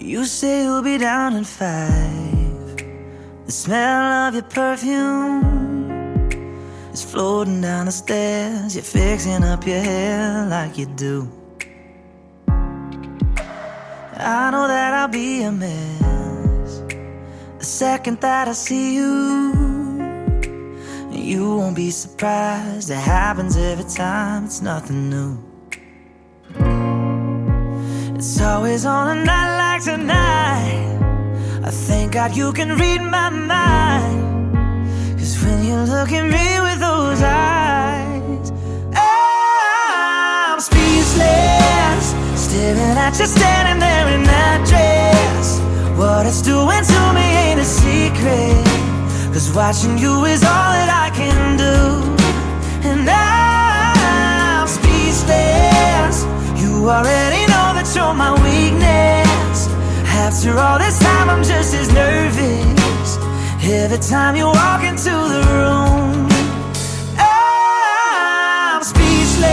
You say you'll be down in 5. The smell of your perfume is floating down the stairs. You're fixing up your hair like you do. I know that I'll be a mess the second that I see you. You won't be surprised, it happens every time, it's nothing new. It's always on a night like tonight. I thank God you can read my mind. Cause when you look at me with those eyes, I'm speechless, staring at you standing there in that dress. What it's doing to me ain't a secret, cause watching you is all that I can do. And I'm speechless, you already know that you're my weakness. After all this time I'm just as nervous every time you walk into the room. I'm speechless.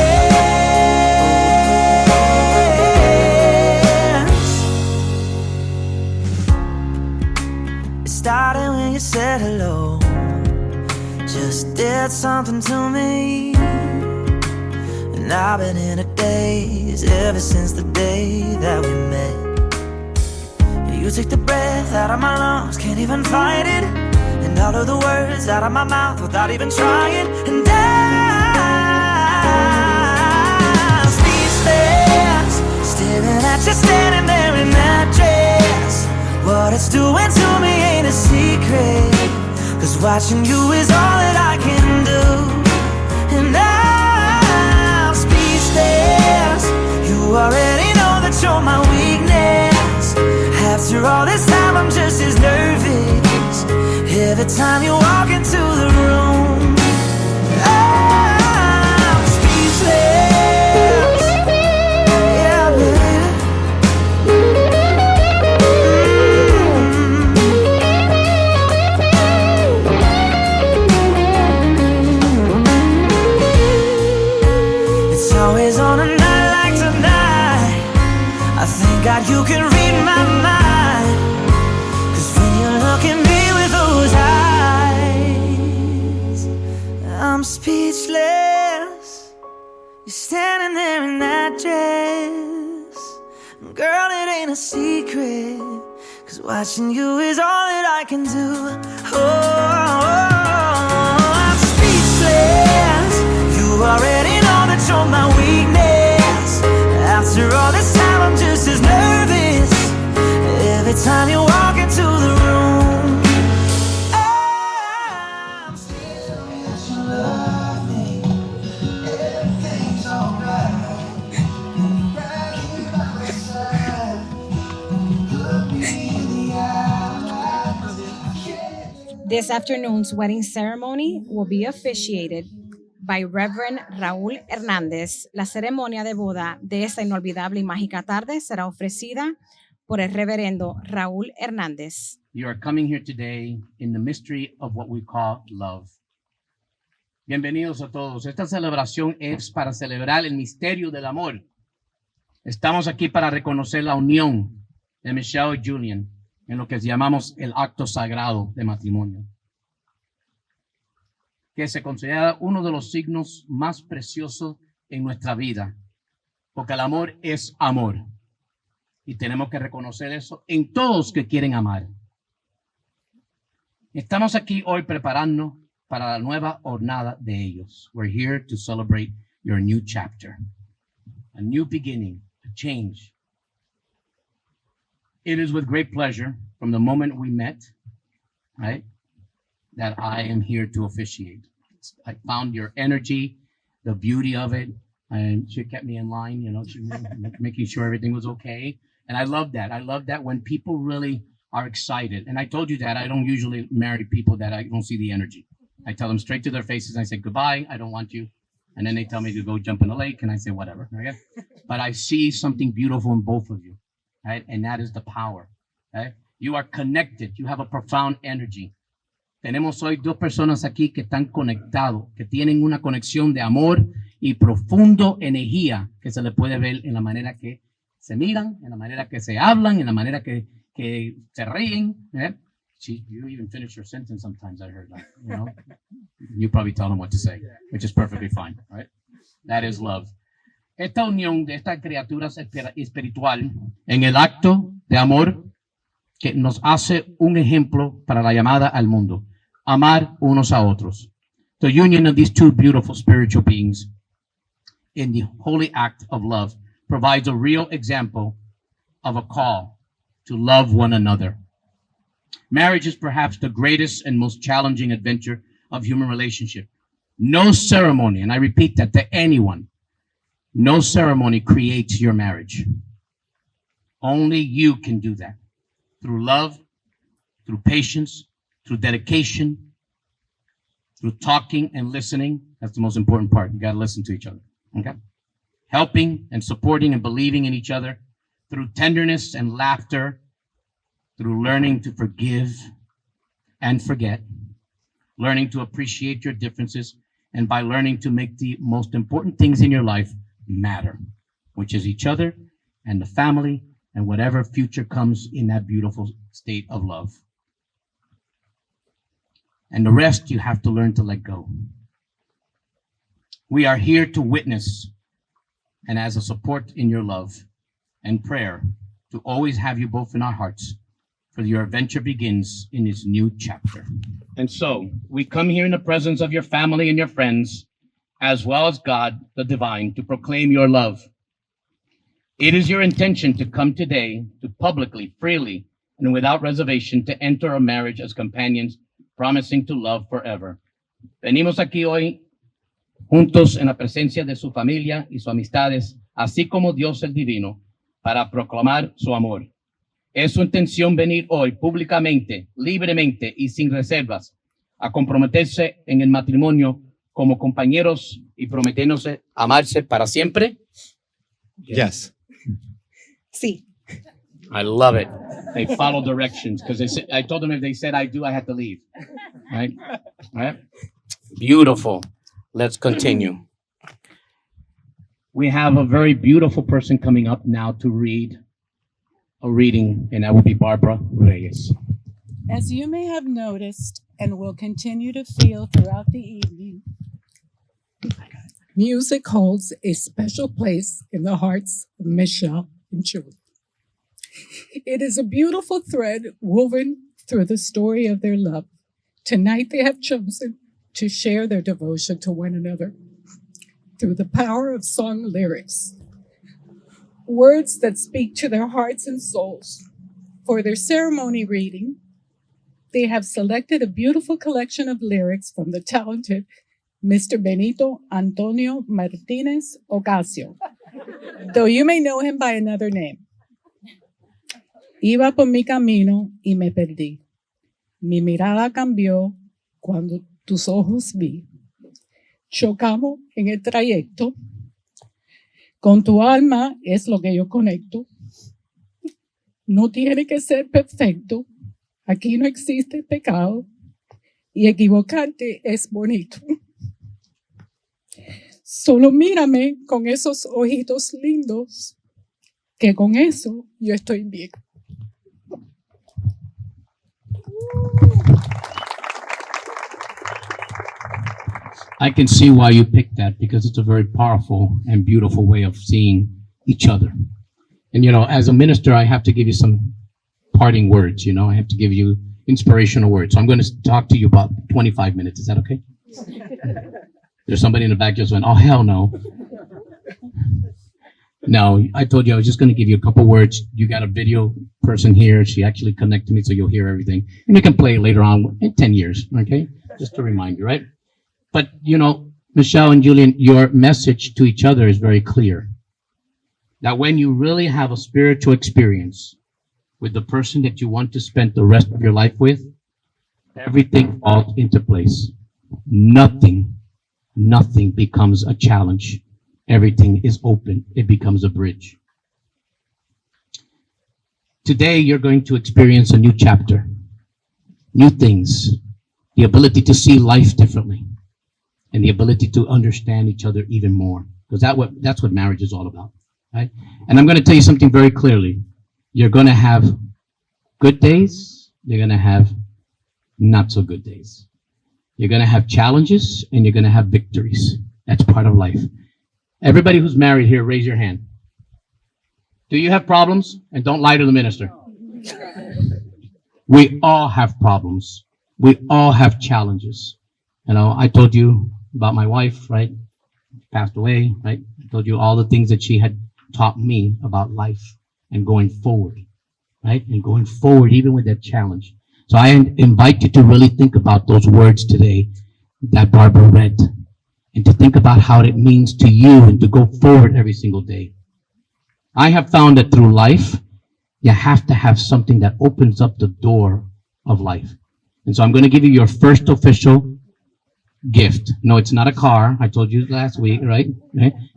It started when you said hello, just did something to me. And I've been in a daze ever since the day that we met. You took the breath out of my lungs, can't even fight it. And all of the words out of my mouth without even trying. And I'm speechless, staring at you standing there in that dress. What it's doing to me ain't a secret, cause watching you is all that I can do. And I'm speechless, you already know that you're my weakness. After all this time I'm just as nervous every time you walk into the room. I'm speechless. Yeah, baby. It's always on a night like tonight. I thank God you can read my mind. I'm speechless, you're standing there in that dress. Girl, it ain't a secret, cause watching you is all that I can do. I'm speechless, you already know that you're my weakness. After all this time I'm just as nervous every time you walk into the room. This afternoon's wedding ceremony will be officiated by Reverend Raúl Hernández. La ceremonia de boda de esta inolvidable y mágica tarde será ofrecida por el reverendo Raúl Hernández. You are coming here today in the mystery of what we call love. Bienvenidos a todos. Esta celebración es para celebrar el misterio del amor. Estamos aquí para reconocer la unión de Michelle y Julian en lo que llamamos el acto sagrado de matrimonio, que se considera uno de los signos más preciosos en nuestra vida, porque el amor es amor y tenemos que reconocer eso en todos que quieren amar. Estamos aquí hoy preparándonos para la nueva jornada de ellos. We're here to celebrate your new chapter, a new beginning, a change. It is with great pleasure from the moment we met, right, that I am here to officiate. I found your energy, the beauty of it, and she kept me in line, you know, she making sure everything was okay. And I love that. I love that when people really are excited. And I told you that I don't usually marry people that I don't see the energy. I tell them straight to their faces and I say, goodbye, I don't want you. And then they tell me to go jump in the lake and I say, whatever, okay? But I see something beautiful in both of you. Right? And that is the power. Right? You are connected. You have a profound energy. Tenemos hoy dos personas aquí que están conectados, que tienen una conexión de amor y profundo energía que se le puede ver en la manera que se miran, en la manera que se hablan, en la manera que se ríen. You even finish your sentence sometimes, I heard that, you know. You probably tell them what to say, which is perfectly fine, right? That is love. Esta unión de estas criaturas espiritual en el acto de amor que nos hace un ejemplo para la llamada al mundo. Amar unos a otros. The union of these two beautiful spiritual beings in the holy act of love provides a real example of a call to love one another. Marriage is perhaps the greatest and most challenging adventure of human relationship. No ceremony, and I repeat that to anyone, no ceremony creates your marriage. Only you can do that. Through love, through patience, through dedication, through talking and listening. That's the most important part. You got to listen to each other. Okay? Helping and supporting and believing in each other through tenderness and laughter, through learning to forgive and forget, learning to appreciate your differences, and by learning to make the most important things in your life matter, which is each other and the family and whatever future comes in that beautiful state of love. And the rest you have to learn to let go. We are here to witness and as a support in your love and prayer to always have you both in our hearts, for your adventure begins in this new chapter. And so we come here in the presence of your family and your friends, as well as God, the divine, to proclaim your love. It is your intention to come today to publicly, freely, and without reservation to enter a marriage as companions, promising to love forever. Venimos aquí hoy juntos en la presencia de su familia y sus amistades, así como Dios el Divino, para proclamar su amor. Es su intención venir hoy públicamente, libremente y sin reservas a comprometerse en el matrimonio como compañeros y prometiéndose amarse para siempre. Yes. Sí. I love it. They follow directions because I told them if they said I do, I had to leave. Right? Right? Beautiful. Let's continue. We have a very beautiful person coming up now to read a reading, and that will be Barbara Reyes. As you may have noticed and will continue to feel throughout the evening, music holds a special place in the hearts of Michelle and Julie. It is a beautiful thread woven through the story of their love. Tonight they have chosen to share their devotion to one another through the power of song lyrics, words that speak to their hearts and souls. For their ceremony reading, they have selected a beautiful collection of lyrics from the talented Mr. Benito Antonio Martinez Ocasio, though you may know him by another name. Iba por mi camino y me perdí. Mi mirada cambió cuando tus ojos vi. Chocamos en el trayecto. Con tu alma es lo que yo conecto. No tiene que ser perfecto. Aquí no existe pecado. Y equivocarte es bonito. Solo mírame con esos ojitos lindos, que con eso yo estoy bien. I can see why you picked that, because it's a very powerful and beautiful way of seeing each other. And, you know, as a minister, I have to give you some parting words, you know, I have to give you inspirational words. So I'm going to talk to you about 25 minutes. Is that okay? There's somebody in the back just went, oh, hell no. No, I told you I was just going to give you a couple words. You got a video person here. She actually connected me so you'll hear everything. And we can play it later on in 10 years, okay? Just to remind you, right? But, you know, Michelle and Julian, your message to each other is very clear. That when you really have a spiritual experience with the person that you want to spend the rest of your life with, everything falls into place. Nothing becomes a challenge. Everything is open. It becomes a bridge. Today, you're going to experience a new chapter, new things, the ability to see life differently, and the ability to understand each other even more. Because that's what marriage is all about. right? And I'm going to tell you something very clearly. You're going to have good days. You're going to have not so good days. You're going to have challenges and you're going to have victories. That's part of life. Everybody who's married here, raise your hand. Do you have problems? And don't lie to the minister. We all have problems. We all have challenges. You know, I told you about my wife, right? She passed away, right? I told you all the things that she had taught me about life and going forward, right? And going forward, even with that challenge. So I invite you to really think about those words today that Barbara read and to think about how it means to you and to go forward every single day. I have found that through life, you have to have something that opens up the door of life. And so I'm going to give you your first official gift. No, it's not a car. I told you last week, right?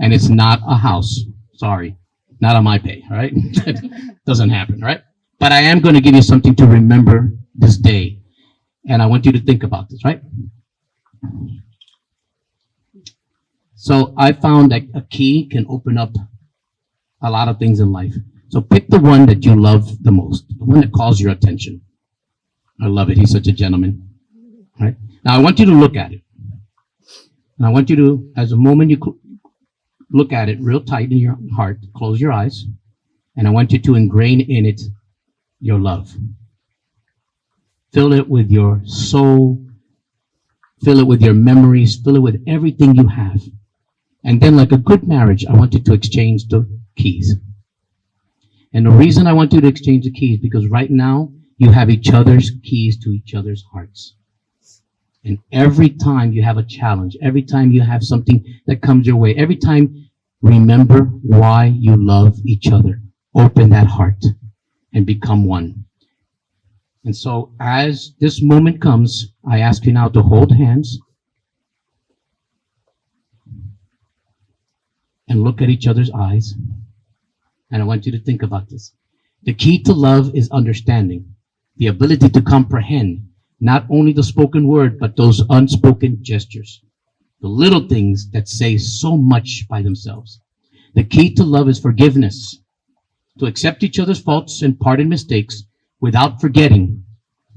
And it's not a house. Sorry. Not on my pay, all right? Doesn't happen, right? But I am going to give you something to remember this day. And I want you to think about this, right? So I found that a key can open up a lot of things in life. So pick the one that you love the most, the one that calls your attention. I love it. He's such a gentleman. Right? Now I want you to look at it. And I want you to, as a moment you look at it real tight in your heart, close your eyes, and I want you to ingrain in it your love. Fill it with your soul, fill it with your memories, fill it with everything you have. And then like a good marriage, I want you to exchange the keys. And the reason I want you to exchange the keys, because right now you have each other's keys to each other's hearts. And every time you have a challenge, every time you have something that comes your way, every time, remember why you love each other. Open that heart and become one. And so as this moment comes, I ask you now to hold hands and look at each other's eyes. And I want you to think about this. The key to love is understanding, the ability to comprehend not only the spoken word, but those unspoken gestures, the little things that say so much by themselves. The key to love is forgiveness, to accept each other's faults and pardon mistakes without forgetting,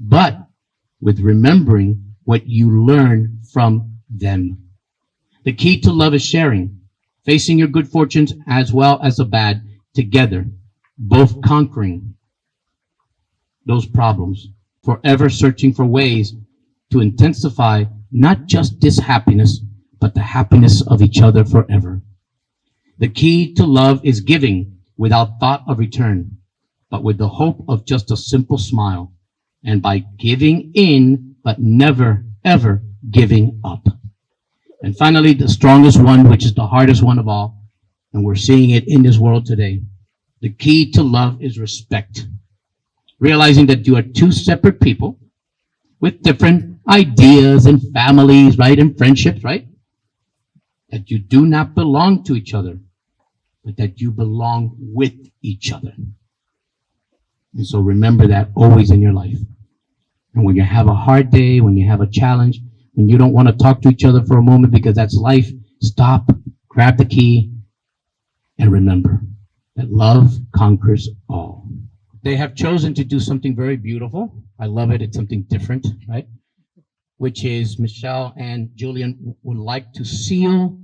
but with remembering what you learn from them. The key to love is sharing, facing your good fortunes as well as the bad together, both conquering those problems, forever searching for ways to intensify not just this happiness, but the happiness of each other forever. The key to love is giving without thought of return, but with the hope of just a simple smile, and by giving in, but never, ever giving up. And finally, the strongest one, which is the hardest one of all, and we're seeing it in this world today. The key to love is respect. Realizing that you are two separate people with different ideas and families, right? And friendships, right? That you do not belong to each other, but that you belong with each other. And so remember that always in your life. And when you have a hard day, when you have a challenge, when you don't want to talk to each other for a moment because that's life, stop, grab the key, and remember that love conquers all. They have chosen to do something very beautiful. I love it. It's something different, right? Which is Michelle and Julian would like to seal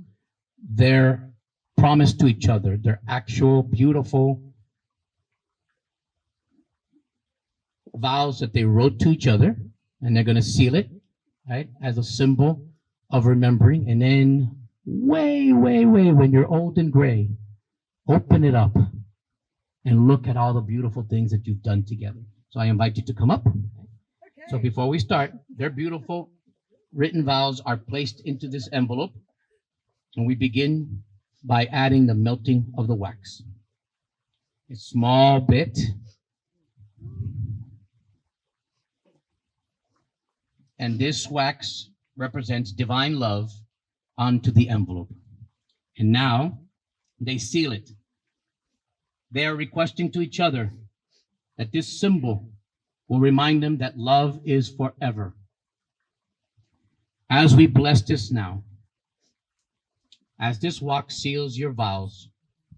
their promise to each other, their actual beautiful vows that they wrote to each other, and they're going to seal it, right, as a symbol of remembering. And then way, when you're old and gray, open it up and look at all the beautiful things that you've done together. So I invite you to come up. Okay. So before we start, their beautiful written vows are placed into this envelope. And we begin by adding the melting of the wax. A small bit. And this wax represents divine love onto the envelope. And now they seal it. They are requesting to each other that this symbol will remind them that love is forever. As we bless this now, as this wax seals your vows,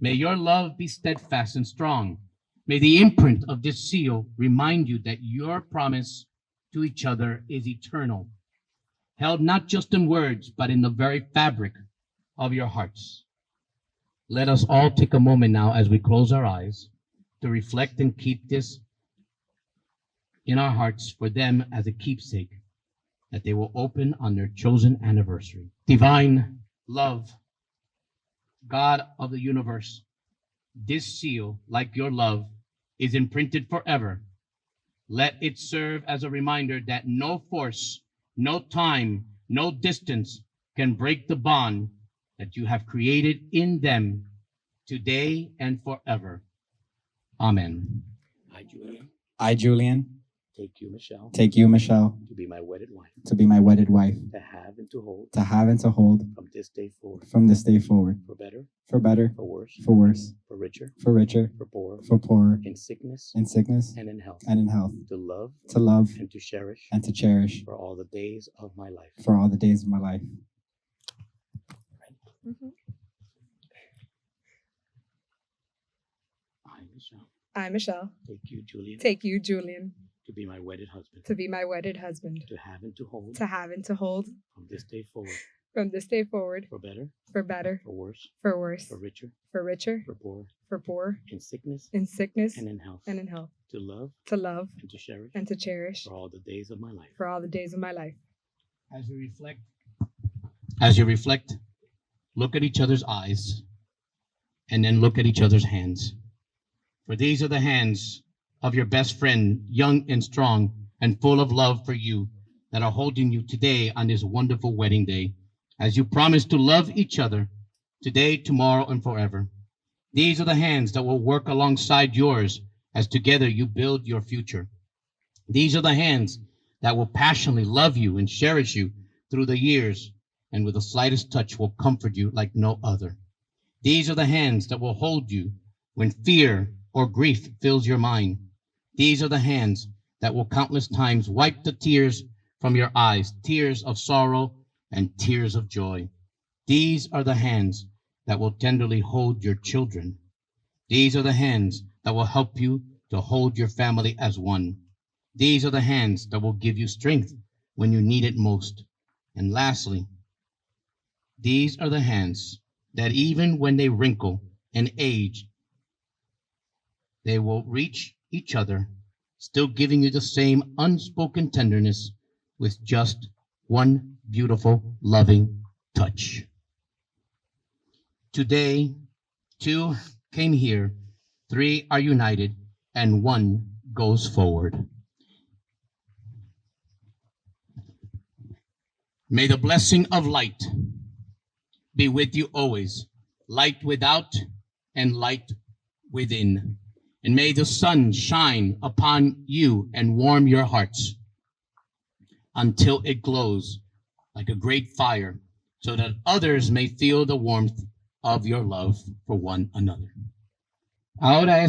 May your love be steadfast and strong. May the imprint of this seal remind you that your promise to each other is eternal, held not just in words, but in the very fabric of your hearts. Let us all take a moment now as we close our eyes to reflect and keep this in our hearts for them as a keepsake that they will open on their chosen anniversary. Divine love, God of the universe, this seal, like your love, is imprinted forever. Let it serve as a reminder that no force, no time, no distance can break the bond that you have created in them today and forever. Amen. I, Julian, I, Julian, take you, Michelle, take you, Michelle, to be my wedded wife, to be my wedded wife, to have and to hold to have and to hold from this day forward, from this day forward, for better, for better, for worse, for worse, for richer, for richer, for poorer, for poorer, in sickness in sickness and in health, and in health, to love and to cherish and to cherish for all the days of my life. for all the days of my life. I, Michelle, I, Michelle, take you, Julian, take you, Julian, to be my wedded husband, to be my wedded husband, to have and to hold to have and to hold from this day forward, from this day forward, for better, for better, for worse, for worse, for richer, for richer, for poorer, for poor, in sickness in sickness and in health, and in health, to love to love and to cherish and to cherish for all the days of my life. for all the days of my life. As you reflect, look at each other's eyes and then look at each other's hands. For these are the hands of your best friend, young and strong and full of love for you, that are holding you today on this wonderful wedding day, as you promise to love each other today, tomorrow, and forever. These are the hands that will work alongside yours as together you build your future. These are the hands that will passionately love you and cherish you through the years, and with the slightest touch will comfort you like no other. These are the hands that will hold you when fear or grief fills your mind. These are the hands that will countless times wipe the tears from your eyes, tears of sorrow and tears of joy. These are the hands that will tenderly hold your children. These are the hands that will help you to hold your family as one. These are the hands that will give you strength when you need it most. And lastly, these are the hands that even when they wrinkle and age, they will reach each other, still giving you the same unspoken tenderness with just one beautiful, loving touch. Today, 2 came here, 3 are united, and 1 goes forward. May the blessing of light be with you always, light without and light within. And may the sun shine upon you and warm your hearts until it glows like a great fire, so that others may feel the warmth of your love for one another. Ahora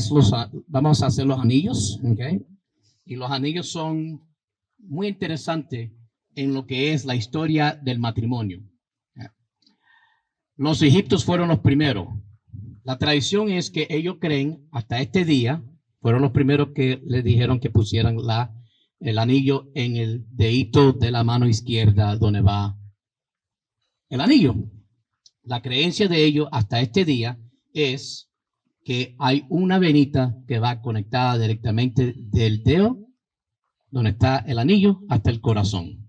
vamos a hacer los anillos, ¿ok? Y los anillos son muy interesantes en lo que es la historia del matrimonio. Los egipcios fueron los primeros. La tradición es que ellos creen, hasta este día, fueron los primeros que le dijeron que pusieran el anillo en el dedito de la mano izquierda donde va el anillo. La creencia de ellos hasta este día es que hay una venita que va conectada directamente del dedo donde está el anillo hasta el corazón.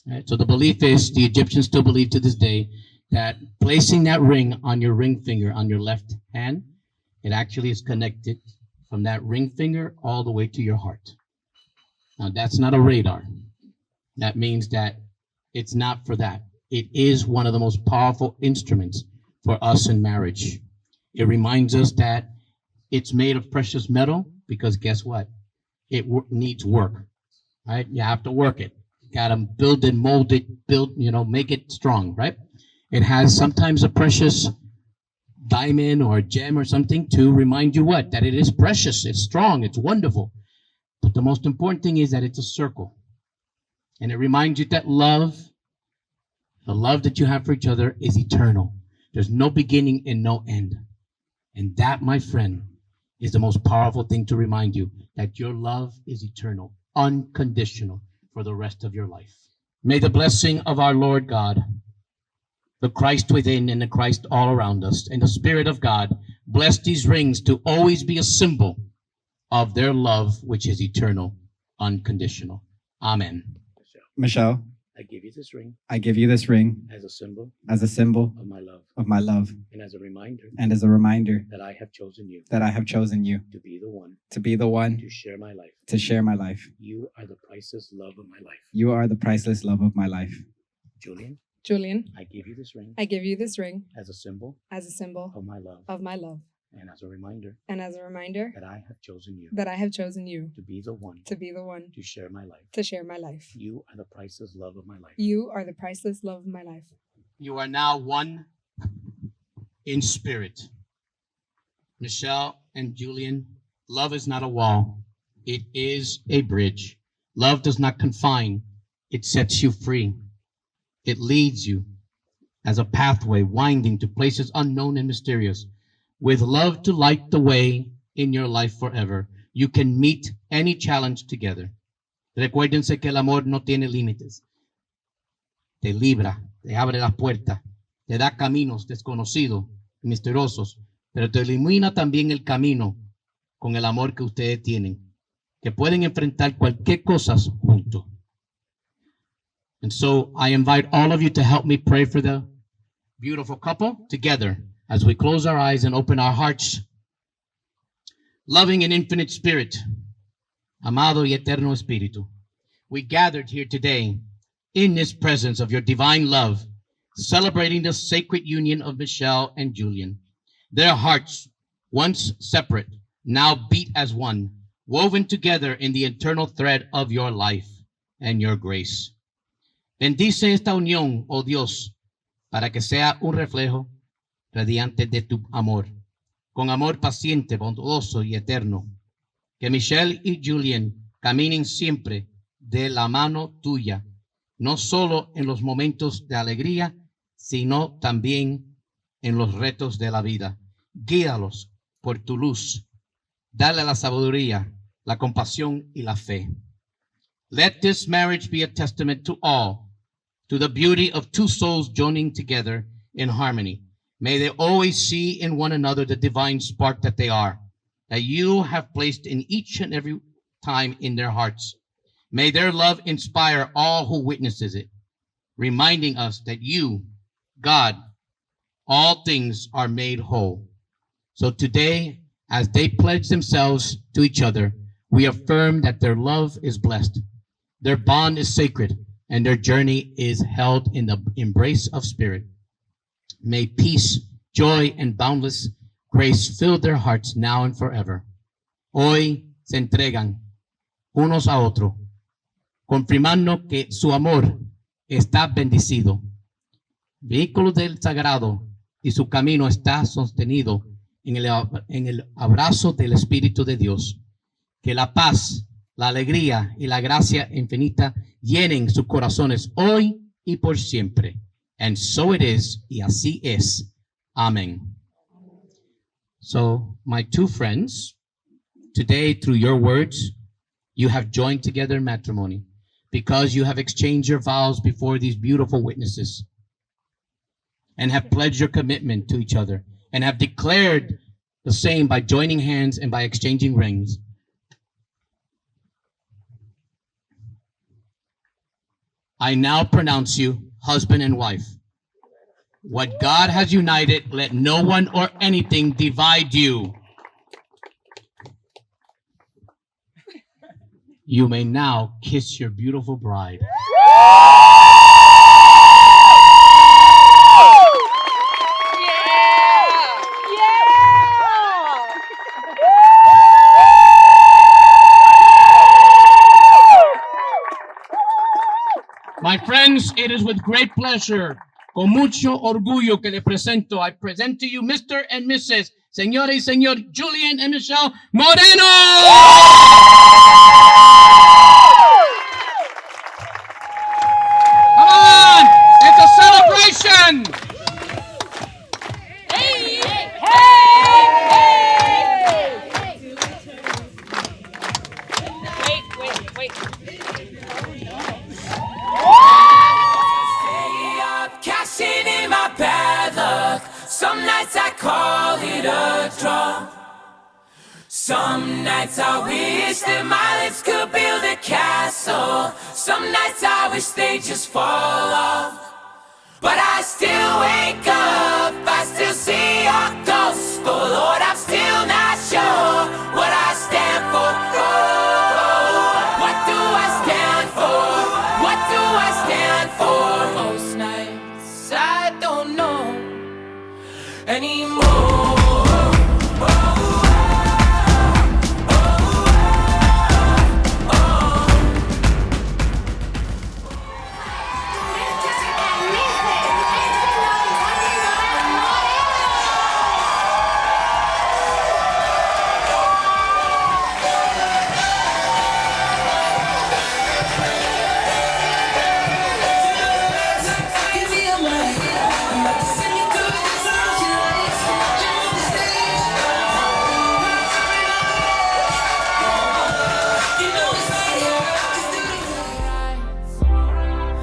Right? So the belief is, the Egyptians still believe to this day, that placing that ring on your ring finger on your left hand, it actually is connected from that ring finger all the way to your heart. Now that's not a radar. That means that it's not for that. It is one of the most powerful instruments for us in marriage. It reminds us that it's made of precious metal, because guess what? It needs work, right? You have to work it. You gotta build it, mold it, make it strong, right? It has sometimes a precious diamond or a gem or something to remind you what? That it is precious, it's strong, it's wonderful. But the most important thing is that it's a circle. And it reminds you that love, the love that you have for each other, is eternal. There's no beginning and no end. And that, my friend, is the most powerful thing to remind you that your love is eternal, unconditional for the rest of your life. May the blessing of our Lord God, the Christ within and the Christ all around us, and the Spirit of God bless these rings to always be a symbol of their love, which is eternal, unconditional. Amen. Michelle, I give you this ring I give you this ring as a symbol as a symbol of my love of my love and as a reminder and as a reminder that I have chosen you that I have chosen you to be the one to be the one to share my life. to share my life. You are the priceless love of my life. You are the priceless love of my life. Julian, Julian, I give you this ring I give you this ring as a symbol as a symbol of my love of my love and as a reminder and as a reminder that I have chosen you that I have chosen you to be the one to be the one to share my life. to share my life. You are the priceless love of my life. You are the priceless love of my life. You are now one in spirit. Michelle and Julian, love is not a wall. It is a bridge. Love does not confine. It sets you free. It leads you as a pathway winding to places unknown and mysterious. With love to light the way in your life forever, you can meet any challenge together. Recuérdense que el amor no tiene límites. Te libra, te abre las puertas, te da caminos desconocidos y misteriosos, pero te ilumina también el camino con el amor que ustedes tienen, que pueden enfrentar cualquier cosa juntos. And so I invite all of you to help me pray for the beautiful couple together as we close our eyes and open our hearts. Loving and infinite Spirit, amado y eterno Espíritu, we gathered here today in this presence of your divine love, celebrating the sacred union of Michelle and Julian. Their hearts, once separate, now beat as one, woven together in the eternal thread of your life and your grace. Bendice esta unión, oh Dios, para que sea un reflejo radiante de tu amor, con amor paciente, bondadoso y eterno. Que Michelle y Julian caminen siempre de la mano tuya, no solo en los momentos de alegría, sino también en los retos de la vida. Guíalos por tu luz. Dale la sabiduría, la compasión y la fe. Let this marriage be a testament to all, to the beauty of two souls joining together in harmony. May they always see in one another the divine spark that they are, that you have placed in each and every time in their hearts. May their love inspire all who witnesses it, reminding us that you, God, all things are made whole. So today, as they pledge themselves to each other, we affirm that their love is blessed, their bond is sacred, and their journey is held in the embrace of spirit. May peace, joy, and boundless grace fill their hearts now and forever. Hoy se entregan unos a otros, confirmando que su amor está bendecido. Vehículo del sagrado y su camino está sostenido en el abrazo del Espíritu de Dios. Que la paz, la alegría y la gracia infinita llenen sus corazones hoy y por siempre. And so it is, y así es. Amen. So, my two friends, today through your words, you have joined together in matrimony because you have exchanged your vows before these beautiful witnesses and have pledged your commitment to each other and have declared the same by joining hands and by exchanging rings. I now pronounce you husband and wife. What God has united, let no one or anything divide you. You may now kiss your beautiful bride. My friends, it is with great pleasure, con mucho orgullo que le presento, I present to you Mr. and Mrs. Señora y Señor Julian and Michelle Moreno! Come on! It's a celebration! Hey! Hey! Cashing in my bad luck. Some nights I call it a draw. Some nights I wish that my lips could build a castle. Some nights I wish they just fall off. But I still wake up, I still see your ghost. Oh Lord, I'm still not sure what I stand for. Oh, what do I stand for? What do I stand for? Most nights I don't know anymore.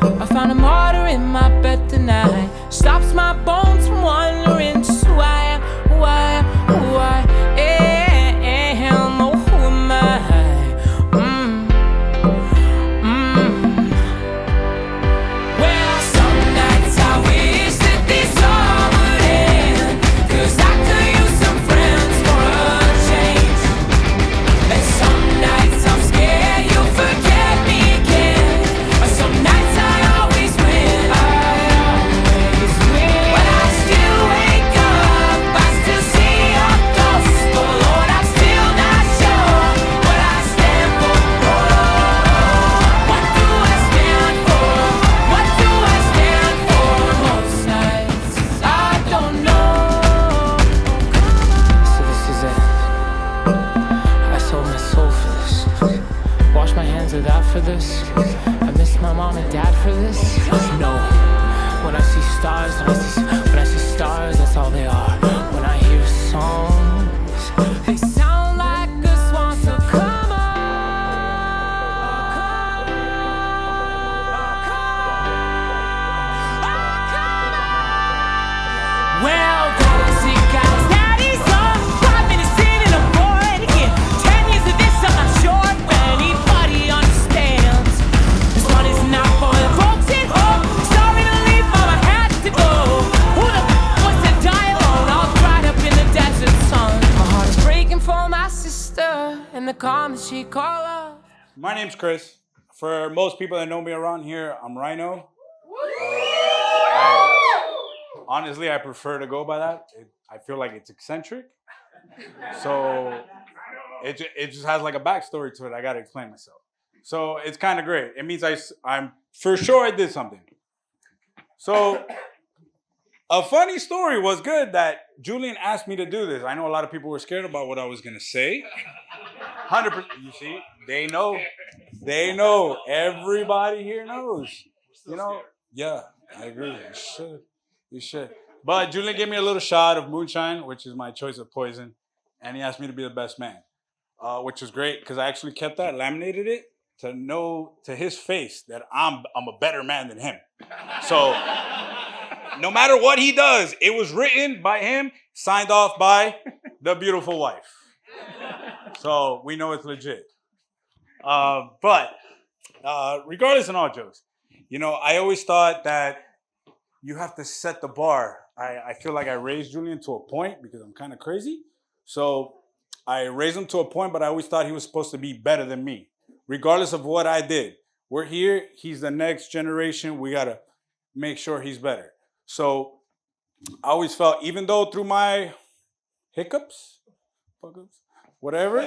I found a martyr in my bed tonight. Stops my bones from wandering just who I am, who I am, who I am. Oh, who am I? Well, some nights I wish that this all would end, 'cause I could use some friends for a change. And some nights I'm scared you'll forget me again. Some nights I always win. But I still wake up, I still see your ghost. Oh Lord, I'm still not sure what I stand for. What do I stand for? What do I stand for? Most nights I don't know. So this is it. I sold my soul for this. Wash my hands of that for this. I miss my mom and dad for this. No. When I see stars, when I see stars, that's all they are. When I hear songs, they sound like a swan. So come on. Well, guys, it guys, daddy's on 5 minutes in and I'm bored again. 10 years of this, I'm not sure if anybody understands. This one is not for the folks at home. Sorry to leave, mom, I had to go. Who the wants to die alone? All dried up in the desert sun. My heart is breaking for my sister and the calm that she called up. My name's Chris. For most people that know me around here, I'm Rhino. Honestly, I prefer to go by that. I feel like it's eccentric. So it just has like a backstory to it. I got to explain myself. So it's kind of great. It means I'm for sure I did something. So a funny story was good that Julian asked me to do this. I know a lot of people were scared about what I was going to say. 100%. You see, they know. They know. Everybody here knows. You know? Yeah, I agree. You should. You should. But Julian gave me a little shot of moonshine, which is my choice of poison. And he asked me to be the best man, which was great because I actually kept that, laminated it to know to his face that I'm a better man than him. So no matter what he does, it was written by him, signed off by the beautiful wife. So we know it's legit. But regardless of all jokes, you know, I always thought that you have to set the bar. I feel like I raised Julian to a point because I'm kind of crazy. So I raised him to a point, but I always thought he was supposed to be better than me, regardless of what I did. We're here. He's the next generation. We got to make sure he's better. So I always felt, even though through my hiccups, whatever,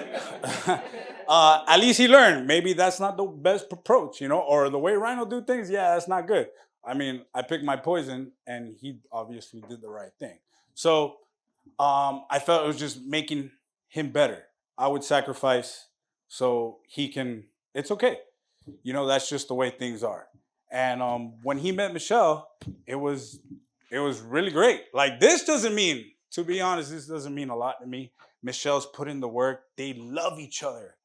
at least he learned. Maybe that's not the best approach, you know, or the way Rhino do things. Yeah, that's not good. I mean, I picked my poison, and he obviously did the right thing. So I felt it was just making him better. I would sacrifice so he can. It's okay. You know, that's just the way things are. And when he met Michelle, it was really great. Like, this doesn't mean, to be honest, this doesn't mean a lot to me. Michelle's put in the work. They love each other.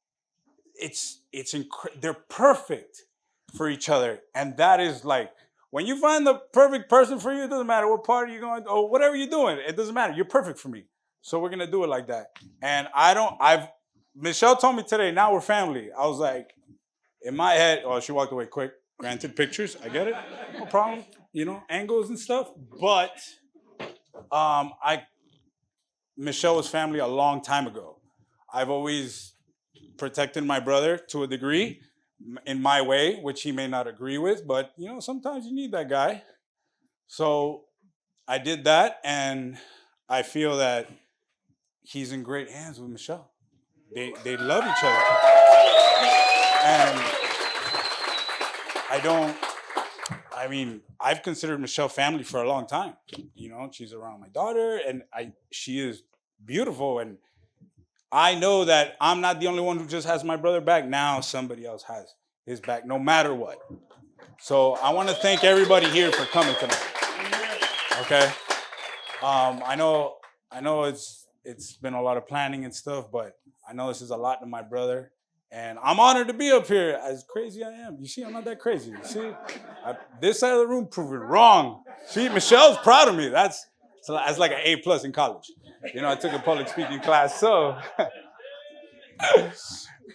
they're perfect for each other. And that is like, when you find the perfect person for you, it doesn't matter what party you're going to, or whatever you're doing, it doesn't matter. You're perfect for me. So we're going to do it like that. And Michelle told me today, now we're family. I was like, in my head, oh, she walked away quick. Granted, pictures, I get it. No problem. You know, angles and stuff. But Michelle was family a long time ago. I've always protected my brother to a degree in my way, which he may not agree with, but you know, sometimes you need that guy. So I did that, and I feel that he's in great hands with Michelle. They love each other. And I've considered Michelle family for a long time. You know, she's around my daughter, and she is beautiful, and I know that I'm not the only one who just has my brother back. Now somebody else has his back, no matter what. So I want to thank everybody here for coming tonight. Okay. I know it's been a lot of planning and stuff, but I know this is a lot to my brother, and I'm honored to be up here. As crazy I am, you see, I'm not that crazy. You see, this side of the room proved it wrong. See, Michelle's proud of me. That's like an A+ in college. You know, I took a public speaking class. So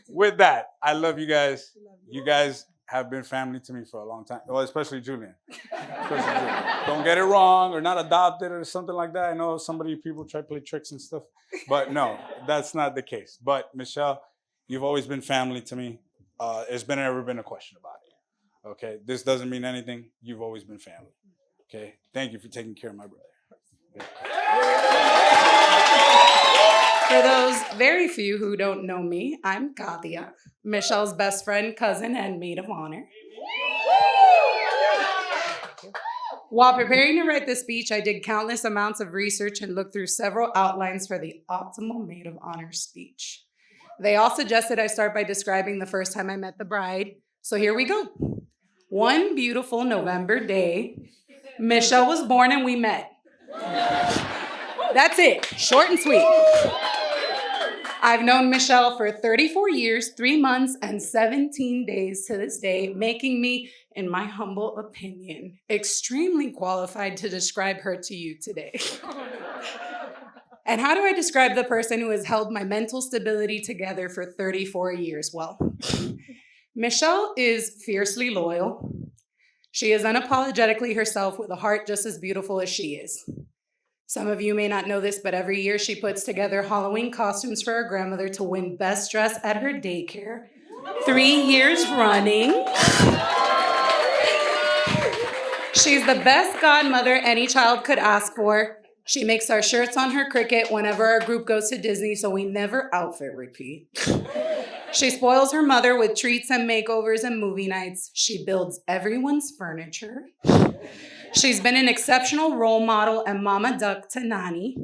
with that, I love you guys. You guys have been family to me for a long time. Well, especially Julian. Don't get it wrong, or not adopted or something like that. I know people try to play tricks and stuff, but no, that's not the case. But Michelle, you've always been family to me. There's never been a question about it. Okay, this doesn't mean anything. You've always been family. Okay, thank you for taking care of my brother. For those very few who don't know me, I'm Katia, Michelle's best friend, cousin, and maid of honor. While preparing to write this speech, I did countless amounts of research and looked through several outlines for the optimal maid of honor speech. They all suggested I start by describing the first time I met the bride. So here we go. One beautiful November day, Michelle was born and we met. That's it, short and sweet. I've known Michelle for 34 years, 3 months, and 17 days to this day, making me, in my humble opinion, extremely qualified to describe her to you today. And how do I describe the person who has held my mental stability together for 34 years? Well, Michelle is fiercely loyal. She is unapologetically herself with a heart just as beautiful as she is. Some of you may not know this, but every year she puts together Halloween costumes for her grandmother to win best dress at her daycare. 3 years running. She's the best godmother any child could ask for. She makes our shirts on her Cricut whenever our group goes to Disney, so we never outfit repeat. She spoils her mother with treats and makeovers and movie nights. She builds everyone's furniture. She's been an exceptional role model and mama duck to Nani.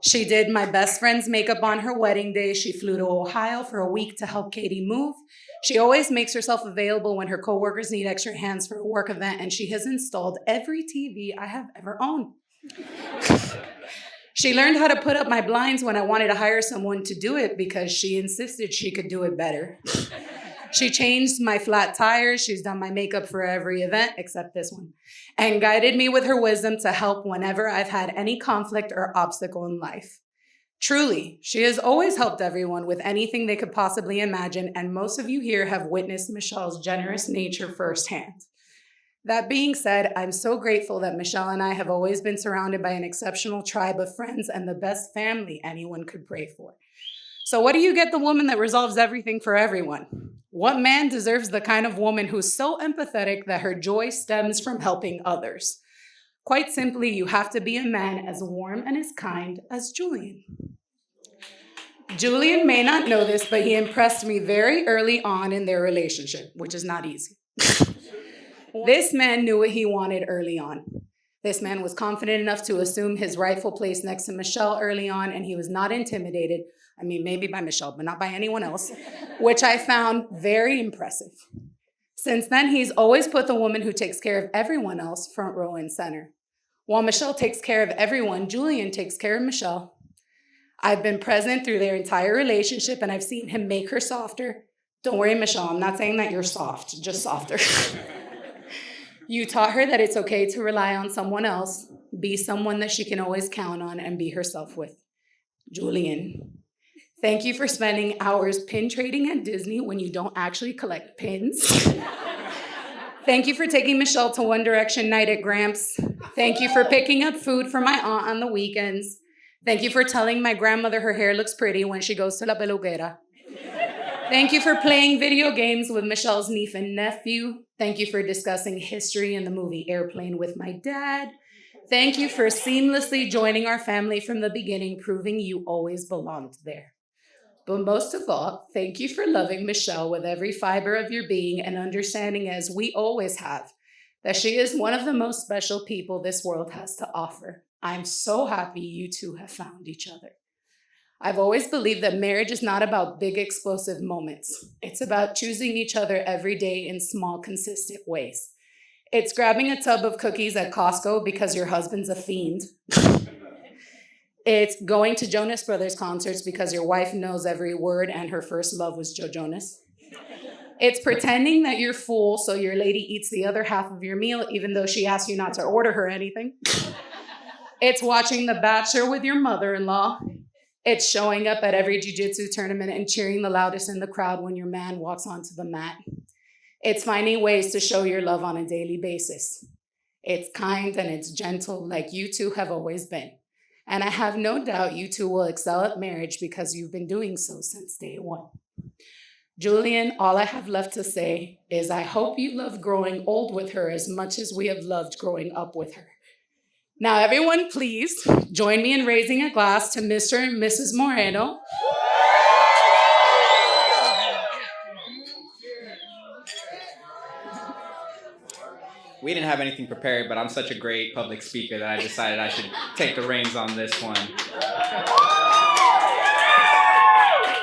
She did my best friend's makeup on her wedding day. She flew to Ohio for a week to help Katie move. She always makes herself available when her coworkers need extra hands for a work event, and she has installed every TV I have ever owned. She learned how to put up my blinds when I wanted to hire someone to do it because she insisted she could do it better. She changed my flat tires. She's done my makeup for every event except this one, and guided me with her wisdom to help whenever I've had any conflict or obstacle in life. Truly, she has always helped everyone with anything they could possibly imagine, and most of you here have witnessed Michelle's generous nature firsthand. That being said, I'm so grateful that Michelle and I have always been surrounded by an exceptional tribe of friends and the best family anyone could pray for. So what do you get the woman that resolves everything for everyone? What man deserves the kind of woman who's so empathetic that her joy stems from helping others? Quite simply, you have to be a man as warm and as kind as Julian. Julian may not know this, but he impressed me very early on in their relationship, which is not easy. This man knew what he wanted early on. This man was confident enough to assume his rightful place next to Michelle early on, and he was not intimidated. I mean, maybe by Michelle, but not by anyone else, which I found very impressive. Since then, he's always put the woman who takes care of everyone else front row and center. While Michelle takes care of everyone, Julian takes care of Michelle. I've been present through their entire relationship, and I've seen him make her softer, Don't worry, Michelle, I'm not saying that you're soft, just softer. You taught her that it's okay to rely on someone else, be someone that she can always count on, and be herself with. Julian, thank you for spending hours pin trading at Disney when you don't actually collect pins. Thank you for taking Michelle to One Direction night at Gramps. Thank you for picking up food for my aunt on the weekends. Thank you for telling my grandmother her hair looks pretty when she goes to La Peluquera. Thank you for playing video games with Michelle's niece and nephew. Thank you for discussing history in the movie Airplane with my dad. Thank you for seamlessly joining our family from the beginning, proving you always belonged there. But most of all, thank you for loving Michelle with every fiber of your being and understanding, as we always have, that she is one of the most special people this world has to offer. I'm so happy you two have found each other. I've always believed that marriage is not about big explosive moments. It's about choosing each other every day in small, consistent ways. It's grabbing a tub of cookies at Costco because your husband's a fiend. It's going to Jonas Brothers concerts because your wife knows every word and her first love was Joe Jonas. It's pretending that you're full so your lady eats the other half of your meal even though she asks you not to order her anything. It's watching The Bachelor with your mother-in-law. It's showing up at every jiu-jitsu tournament and cheering the loudest in the crowd when your man walks onto the mat. It's finding ways to show your love on a daily basis. It's kind and it's gentle like you two have always been. And I have no doubt you two will excel at marriage because you've been doing so since day one. Julian, all I have left to say is I hope you love growing old with her as much as we have loved growing up with her. Now, everyone, please join me in raising a glass to Mr. and Mrs. Moreno. We didn't have anything prepared, but I'm such a great public speaker that I decided I should take the reins on this one.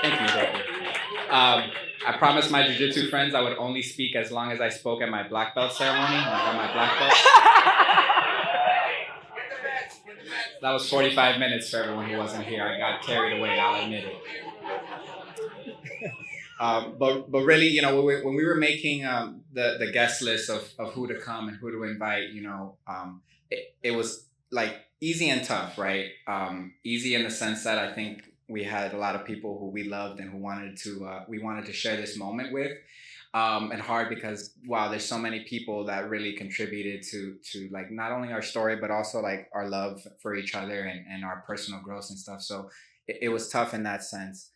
Thank you. I promised my jiu-jitsu friends I would only speak as long as I spoke at my black belt ceremony when I got my black belt. That was 45 minutes for everyone who wasn't here. I got carried away, I'll admit it. But really, you know, when we were making the guest list of who to come and who to invite, you know, it was like easy and tough, right? Easy in the sense that I think we had a lot of people who we loved and who we wanted to share this moment with. And hard because, wow, there's so many people that really contributed to like not only our story, but also like our love for each other and our personal growth and stuff. So it was tough in that sense.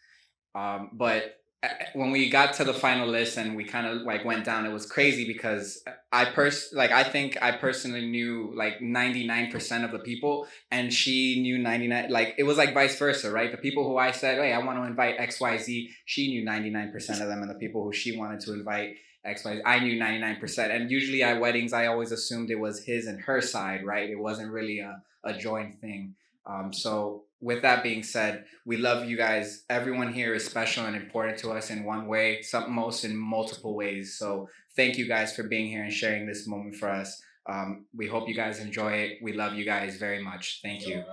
But when we got to the final list and we kind of like went down, it was crazy because I think I personally knew like 99% of the people and she knew 99, like it was like vice versa, right? The people who I said, hey, I want to invite XYZ, she knew 99% of them, and the people who she wanted to invite XYZ, I knew 99%. And usually at weddings, I always assumed it was his and her side, right? It wasn't really a joint thing. So with that being said, we love you guys. Everyone here is special and important to us in one way, most in multiple ways. So thank you guys for being here and sharing this moment for us. We hope you guys enjoy it. We love you guys very much. Thank you.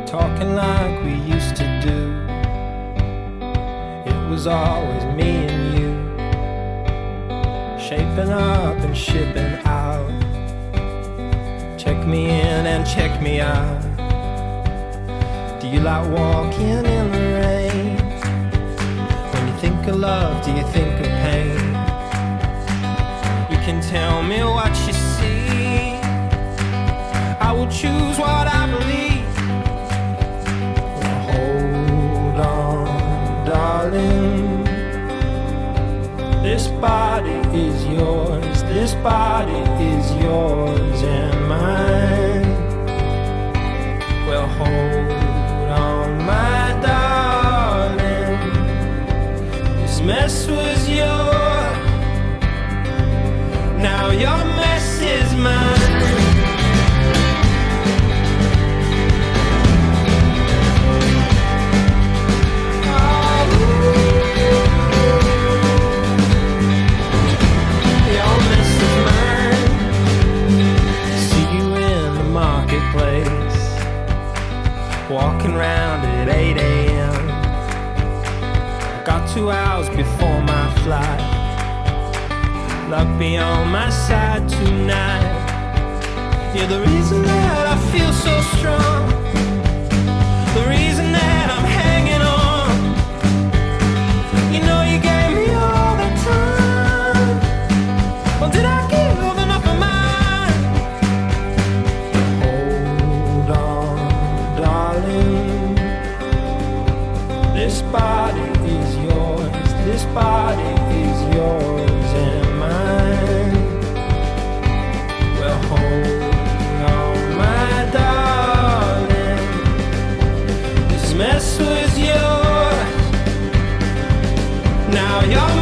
Talking like we used to do. It was always me and you, shaping up and shipping out. Check me in and check me out. Do you like walking in the rain? When you think of love, do you think of pain? You can tell me what you see. I will choose what I believe. Hold on, darling. This body is yours. This body is yours and mine. Well, hold on, my darling. This mess was yours. Now your mess is mine. Got 2 hours before my flight. Luck be on my side tonight. You're the reason that I feel so strong, the reason that I'm hanging on. You know you gave me all the time. Well, did I give enough of mine? Hold on, darling. This body is yours. This body is yours and mine. Well, hold on, my darling. This mess was yours. Now you're